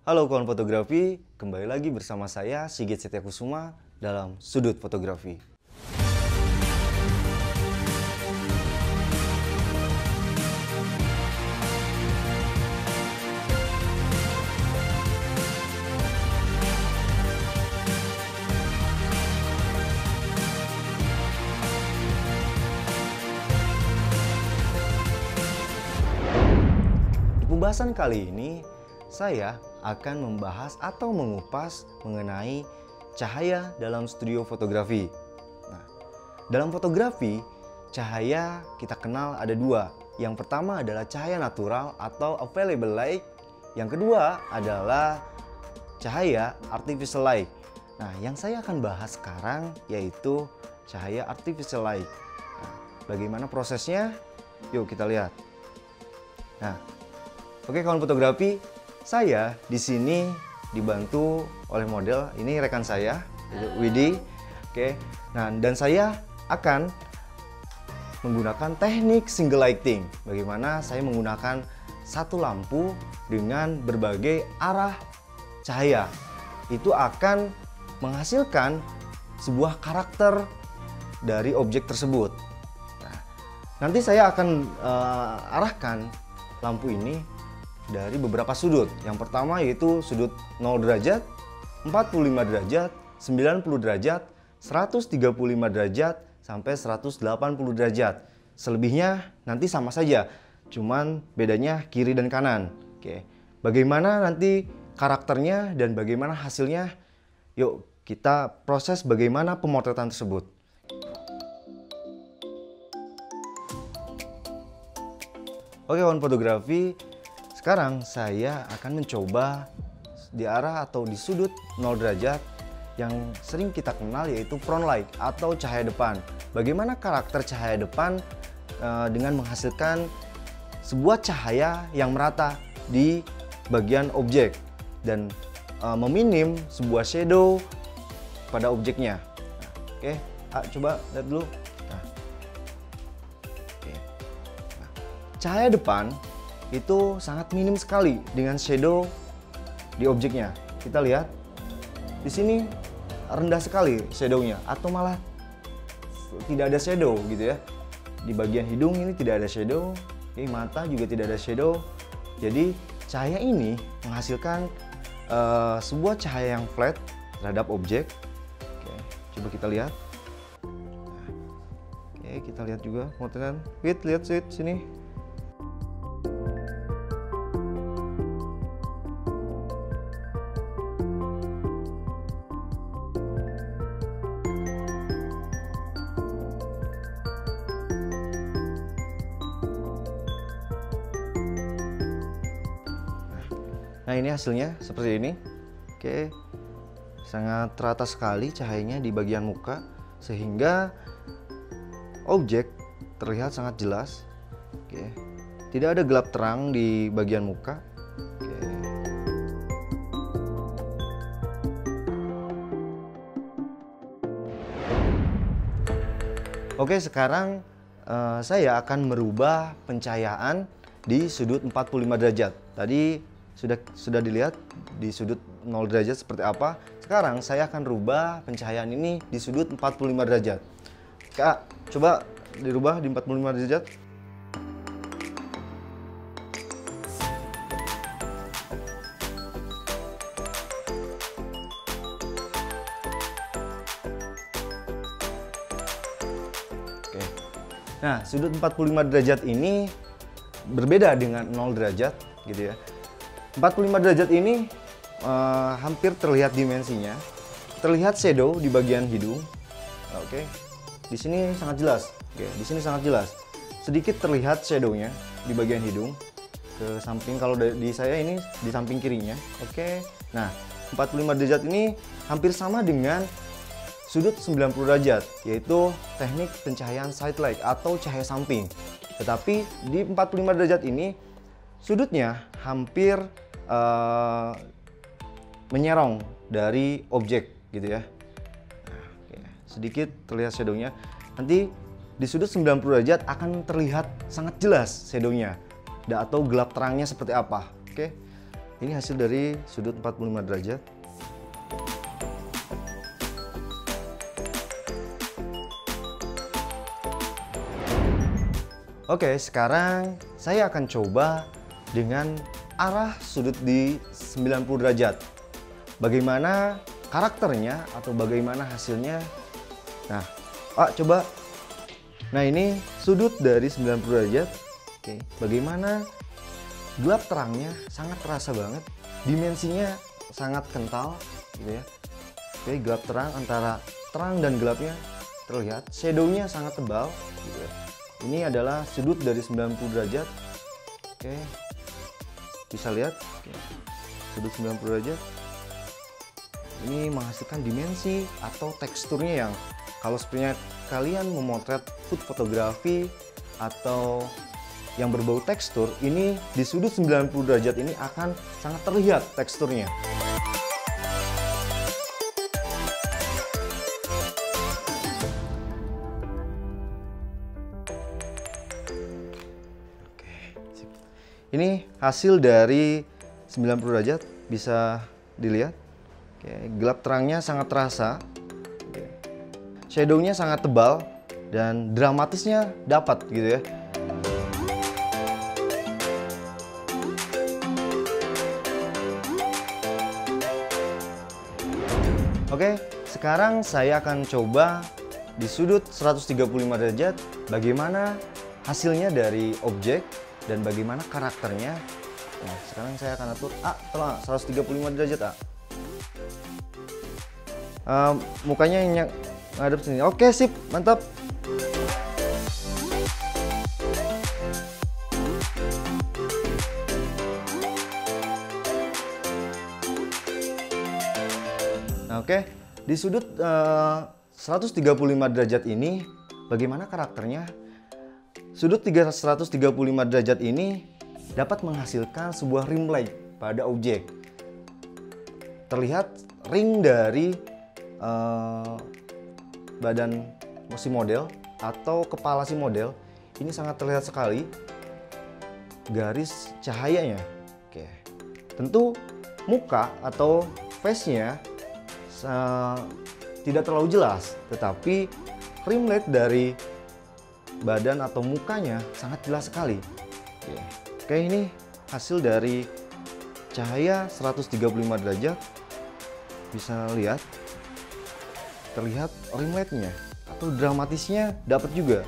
Halo kawan fotografi, kembali lagi bersama saya Sigit Setyakusuma dalam Sudut Fotografi. Di pembahasan kali ini saya akan membahas atau mengupas mengenai cahaya dalam studio fotografi. Nah, dalam fotografi, cahaya kita kenal ada dua. Yang pertama adalah cahaya natural atau available light. Yang kedua adalah cahaya artificial light. Nah, yang saya akan bahas sekarang yaitu cahaya artificial light. Nah, bagaimana prosesnya? Yuk kita lihat. Nah, oke kawan fotografi, saya di sini dibantu oleh model. Ini rekan saya, Widi. Oke. Nah, dan saya akan menggunakan teknik single lighting. Bagaimana saya menggunakan satu lampu dengan berbagai arah cahaya. Itu akan menghasilkan sebuah karakter dari objek tersebut. Nah, nanti saya akan arahkan lampu ini dari beberapa sudut. Yang pertama yaitu sudut 0 derajat, 45 derajat, 90 derajat, 135 derajat, sampai 180 derajat. Selebihnya nanti sama saja, cuman bedanya kiri dan kanan. Oke. Bagaimana nanti karakternya dan bagaimana hasilnya? Yuk kita proses bagaimana pemotretan tersebut. Oke kawan fotografi, sekarang saya akan mencoba di arah atau di sudut 0 derajat yang sering kita kenal yaitu front light atau cahaya depan. Bagaimana karakter cahaya depan dengan menghasilkan sebuah cahaya yang merata di bagian objek dan meminim sebuah shadow pada objeknya. Nah, oke, coba lihat dulu. Cahaya depan itu sangat minim sekali dengan shadow di objeknya. Kita lihat di sini rendah sekali shadownya, atau malah tidak ada shadow gitu ya. Di bagian hidung ini tidak ada shadow, mata juga tidak ada shadow. Jadi cahaya ini menghasilkan sebuah cahaya yang flat terhadap objek. Oke, coba kita lihat. Oke, kita lihat juga motretan. Lihat sini. Nah, ini hasilnya seperti ini. Oke, sangat terata sekali cahayanya di bagian muka sehingga objek terlihat sangat jelas. Oke, tidak ada gelap terang di bagian muka. Oke, sekarang saya akan merubah pencahayaan di sudut 45 derajat. Tadi sudah dilihat di sudut 0 derajat seperti apa. Sekarang saya akan rubah pencahayaan ini di sudut 45 derajat. Kak, coba dirubah di 45 derajat. Oke. Nah, sudut 45 derajat ini berbeda dengan 0 derajat gitu ya. 45 derajat ini hampir terlihat dimensinya, terlihat shadow di bagian hidung. Oke, di sini sangat jelas. Oke, di sini sangat jelas. Sedikit terlihat shadownya di bagian hidung ke samping. Kalau di saya ini di samping kirinya. Oke, nah 45 derajat ini hampir sama dengan sudut 90 derajat, yaitu teknik pencahayaan side light atau cahaya samping. Tetapi di 45 derajat ini sudutnya hampir menyerong dari objek gitu ya. Nah, sedikit terlihat shadownya. Nanti di sudut 90 derajat akan terlihat sangat jelas shadownya atau gelap terangnya seperti apa. Oke. Ini hasil dari sudut 45 derajat. Oke, sekarang saya akan coba dengan arah sudut di 90 derajat. Bagaimana karakternya atau bagaimana hasilnya? Nah, coba. Nah, ini sudut dari 90 derajat. Oke, bagaimana gelap terangnya sangat terasa banget. Dimensinya sangat kental gitu ya. Oke, gelap terang, antara terang dan gelapnya terlihat. Shadow-nya sangat tebal gitu ya. Ini adalah sudut dari 90 derajat. Oke. Bisa lihat. Oke. Sudut 90 derajat. Ini menghasilkan dimensi atau teksturnya yang kalau sebenarnya kalian memotret food fotografi atau yang berbau tekstur, ini di sudut 90 derajat ini akan sangat terlihat teksturnya. Ini hasil dari 90 derajat, bisa dilihat. Oke, gelap terangnya sangat terasa. Shadow-nya sangat tebal dan dramatisnya dapat gitu ya. Oke, sekarang saya akan coba di sudut 135 derajat bagaimana hasilnya dari objek dan bagaimana karakternya. Nah, sekarang saya akan atur tolong 135 derajat mukanya yang ngadep sini. Oke, sip, mantap. Nah, oke, di sudut 135 derajat ini bagaimana karakternya? Sudut 135 derajat ini dapat menghasilkan sebuah rim light pada objek. Terlihat ring dari badan si model atau kepala si model. Ini sangat terlihat sekali garis cahayanya. Oke. Tentu muka atau face-nya tidak terlalu jelas, tetapi rim light dari badan atau mukanya sangat jelas sekali. Oke, ini hasil dari cahaya 135 derajat. Bisa lihat, terlihat rim light-nya atau dramatisnya dapat juga.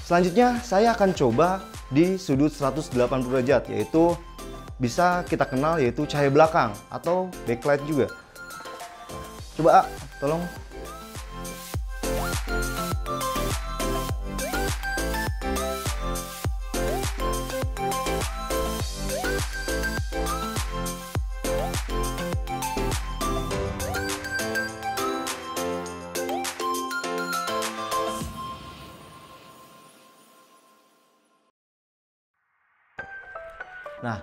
Selanjutnya saya akan coba di sudut 180 derajat, yaitu bisa kita kenal yaitu cahaya belakang atau backlight juga. Coba tolong. Nah,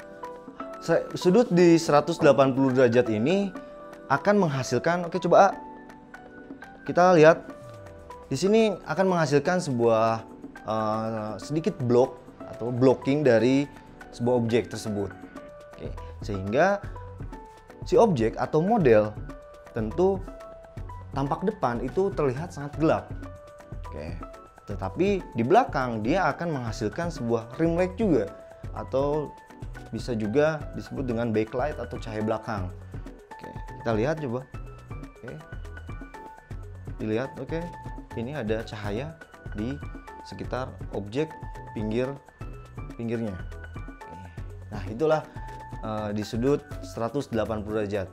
sudut di 180 derajat ini akan menghasilkan, oke coba kita lihat di sini akan menghasilkan sebuah sedikit blok atau blocking dari sebuah objek tersebut. Oke, sehingga si objek atau model tentu tampak depan itu terlihat sangat gelap. Oke, tetapi di belakang dia akan menghasilkan sebuah rim light juga, atau bisa juga disebut dengan backlight atau cahaya belakang. Oke, kita lihat coba. Oke, dilihat. Oke, ini ada cahaya di sekitar objek pinggirnya. Oke. Nah, itulah di sudut 180 derajat.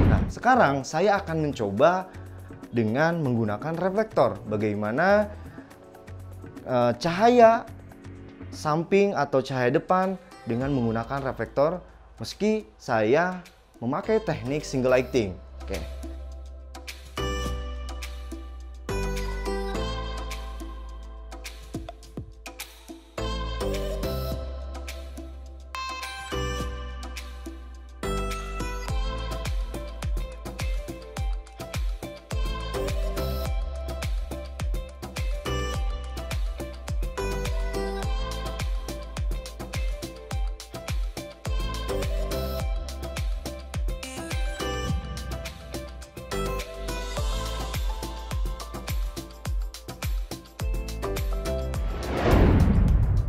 Nah, sekarang saya akan mencoba dengan menggunakan reflektor. Bagaimana cahaya samping atau cahaya depan dengan menggunakan reflektor meski saya memakai teknik single lighting. Oke.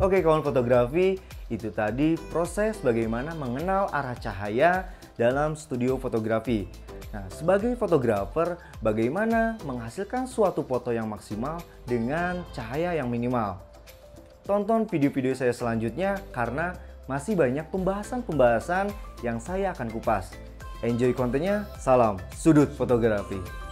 Oke kawan fotografi, itu tadi proses bagaimana mengenal arah cahaya dalam studio fotografi. Nah, sebagai fotografer, bagaimana menghasilkan suatu foto yang maksimal dengan cahaya yang minimal. Tonton video-video saya selanjutnya karena masih banyak pembahasan-pembahasan yang saya akan kupas. Enjoy kontennya, salam sudut fotografi.